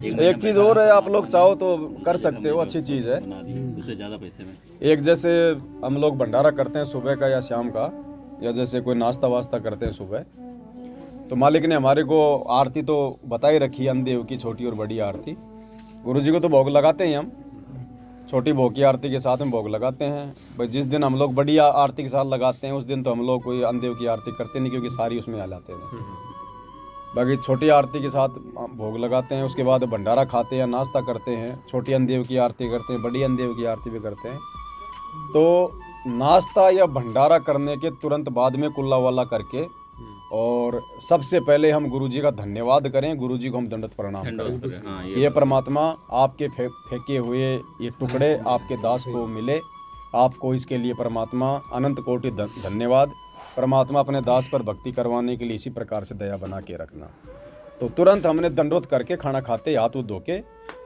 एक चीज़ और है, आप लोग चाहो तो कर सकते हो, अच्छी चीज़ है। उससे ज़्यादा पैसे में एक जैसे हम लोग भंडारा करते हैं सुबह का या शाम का, या जैसे कोई नाश्ता वास्ता करते हैं सुबह, तो मालिक ने हमारे को आरती तो बता ही रखी है, अंधेव की छोटी और बड़ी आरती। गुरु जी को तो भोग लगाते हैं हम, छोटी भोग की आरती के साथ में भोग लगाते हैं भाई। जिस दिन हम लोग बड़ी आरती के साथ लगाते हैं उस दिन तो हम लोग कोई अंधेव की आरती करते नहीं, क्योंकि सारी उसमें आ जाते हैं। बाकी छोटी आरती के साथ भोग लगाते हैं, उसके बाद भंडारा खाते हैं, नाश्ता करते हैं, छोटी अंधेव की आरती करते हैं, बड़ी अंधेव की आरती भी करते हैं। तो नाश्ता या भंडारा करने के तुरंत बाद में कुल्ला वाला करके, और सबसे पहले हम गुरुजी का धन्यवाद करें, गुरुजी को हम दंडवत प्रणाम करें। हाँ, ये परमात्मा आपके फेंके हुए ये टुकड़े आपके दास को मिले, आपको इसके लिए परमात्मा अनंत कोटि धन्यवाद। परमात्मा अपने दास पर भक्ति करवाने के लिए इसी प्रकार से दया बना के रखना। तो तुरंत हमने दंडवत करके खाना खाते हाथ उठ धो के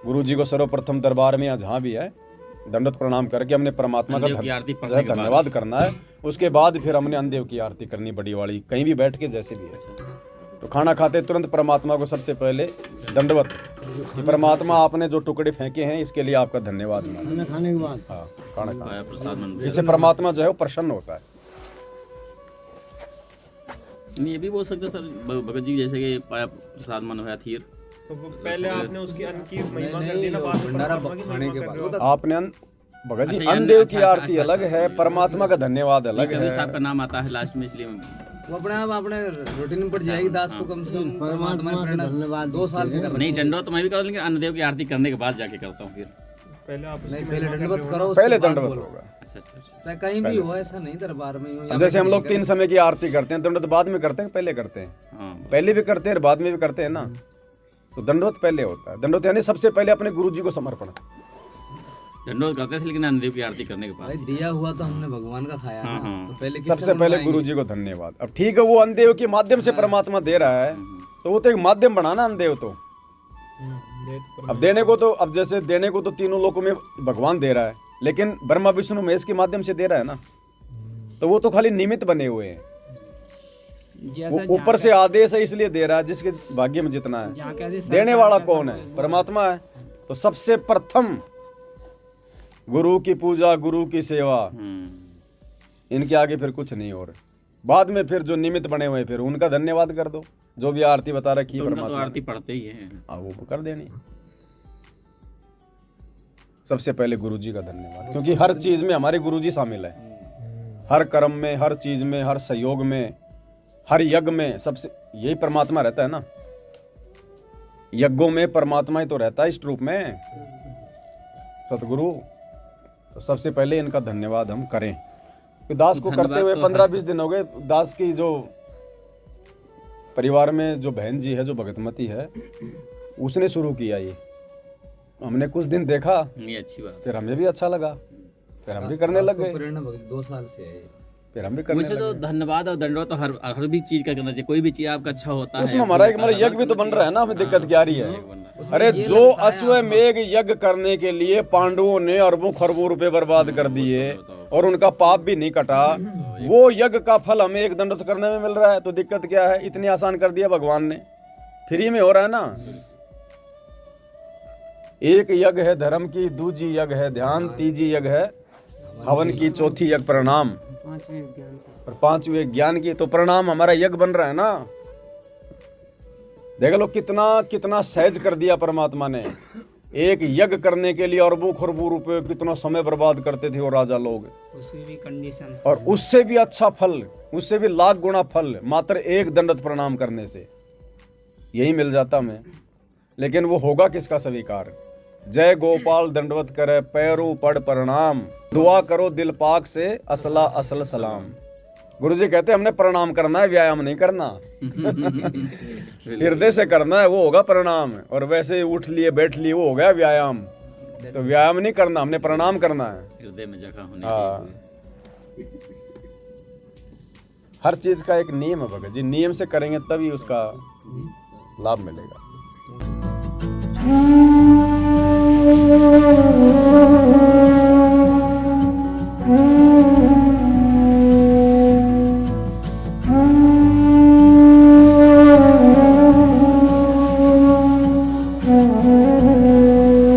गुरुजी को सर्वप्रथम दरबार में या जहाँ भी है दंडवत प्रणाम करके हमने परमात्मा का धन्यवाद करना है। उसके बाद फिर हमने अंधेव की आरती करनी, बड़ी वाली, कहीं भी बैठ के जैसे भी है। तो खाना खाते तुरंत परमात्मा को सबसे पहले दंडवत, कि परमात्मा आपने जो टुकड़े फेंके हैं इसके लिए आपका धन्यवाद। खाने के बाद हाँ, खाना खाना प्रसाद जिससे परमात्मा जो है वो प्रसन्न होता है। ये भी बोल सकते सर भगत जी, जैसे कि पाया प्रसाद मन हुआ थीर, तो पहले आपने उसकी अन्न की महिमा कर दी ना, बाद में परमात्मा की महिमा कर रहे हो। आपने भगत जी अंधेव की आरती अलग है, परमात्मा का धन्यवाद अलग कभी है। साहब का नाम आता है लास्ट में, इसलिए वो अपने आप अपने रूटीन में पड़ जाएगी। दास को कम से कम परमात्मा का धन्यवाद 2 साल से कर नहीं दंडवत तो मैं भी कर, लेकिन अन्नदेव की आरती करने के बाद जाके करता हूँ फिर। पहले आप नहीं, पहले दंडवत करो, उसके पहले बाद दंडवत बोलो। होगा। अच्छा अच्छा अच्छा। चाहे कहीं भी हो, ऐसा नहीं दरबार में हो। अब जैसे हम लोग 3 समय की आरती करते हैं, दंडवत बाद में करते हैं पहले करते हैं? हाँ, पहले भी करते हैं और बाद में भी करते हैं ना। तो दंडवत पहले होता है। दंडवत यानी सबसे पहले अपने गुरु जी को समर्पण। दंडवत करते थे, लेकिन अन्नदेव की आरती करने के बाद। भाई दिया हुआ तो हमने भगवान का खाया हाँ, ना, हाँ। तो पहले सबसे पहले गुरु जी को धन्यवाद। अब ठीक है, वो अंधेव के माध्यम से परमात्मा दे रहा है, तो वो तो एक माध्यम बना ना अंधेव। तो अब देने को तो, अब जैसे देने को तो तीनों लोगों में भगवान दे रहा है, लेकिन ब्रह्मा विष्णु महेश के माध्यम से दे रहा है ना। तो वो तो खाली निमित्त बने हुए हैं, वो ऊपर से आदेश है इसलिए दे रहा है, जिसके भाग्य में जितना है। देने वाला कौन है? परमात्मा है। तो सबसे प्रथम गुरु की पूजा, गुरु की सेवा, इनके आगे फिर कुछ नहीं हो रहा। बाद में फिर जो निमित्त बने हुए फिर उनका धन्यवाद कर दो, जो भी आरती बता रखी है तो परमात्मा। तो आरती पढ़ते ही है, हाँ, वो कर देनी। सबसे पहले गुरुजी का धन्यवाद, क्योंकि हर चीज में हमारे गुरुजी शामिल है। हर कर्म में, हर चीज में, हर सहयोग में, हर यज्ञ में सबसे यही परमात्मा रहता है ना। यज्ञों में परमात्मा ही तो रहता है इस रूप में, सतगुरु। तो सबसे पहले इनका धन्यवाद हम करें। दास को करते हुए 15-20 दिन हो गए। दास की जो परिवार में जो बहन जी है, जो भगतमती है, उसने शुरू किया ये। हमने कुछ दिन देखा, ये अच्छी बात। फिर हमें भी अच्छा लगा, फिर हम भी करने लग गए। प्रेरणा 2 साल से है। फिर हम भी करने वैसे तो धन्यवाद और दंडवत तो हर भी चीज का करना चाहिए। कोई भी चीज आपका अच्छा होता है, उसमें हमारा यज्ञ भी तो बन रहा है ना। हमें दिक्कत क्या आ रही है? अरे जो अश्वमेघ यज्ञ करने के लिए पांडवों ने अरबों खरबों रुपए बर्बाद कर दिए और उनका पाप भी नहीं कटा, वो यज्ञ का फल हमें एक दंडवत करने में मिल रहा है। तो दिक्कत क्या है? इतनी आसान कर दिया भगवान ने, फ्री में हो रहा है ना। एक यज्ञ है धर्म की, दूजी यज्ञ है ध्यान, तीजी यज्ञ है हवन की, चौथी यज्ञ प्रणाम, और 5वें ज्ञान की। तो प्रणाम हमारा यज्ञ बन रहा है ना। देख लो कितना कितना सहज कर दिया परमात्मा ने। एक यज्ञ करने के लिए अरबों खरबों रुपए कितना समय बर्बाद करते थे वो राजा लोग, उसकी भी कंडीशन, और उससे भी अच्छा फल, उससे भी लाख गुना फल मात्र एक दंडवत प्रणाम करने से यही मिल जाता हमें। लेकिन वो होगा किसका स्वीकार? जय गोपाल दंडवत करे पैरों पड़ प्रणाम, दुआ करो दिल पाक से असला असल सलाम। गुरुजी कहते हैं हमने प्रणाम करना है, व्यायाम नहीं करना। हृदय से करना है, वो होगा प्रणाम। और वैसे उठ लिए बैठ लिए वो हो गया व्यायाम। तो व्यायाम नहीं करना, हमने प्रणाम करना है। हृदय में जगह होनी हाँ, चाहिए। हर चीज का एक नियम है भगत जी, नियम से करेंगे तभी उसका लाभ मिलेगा। है।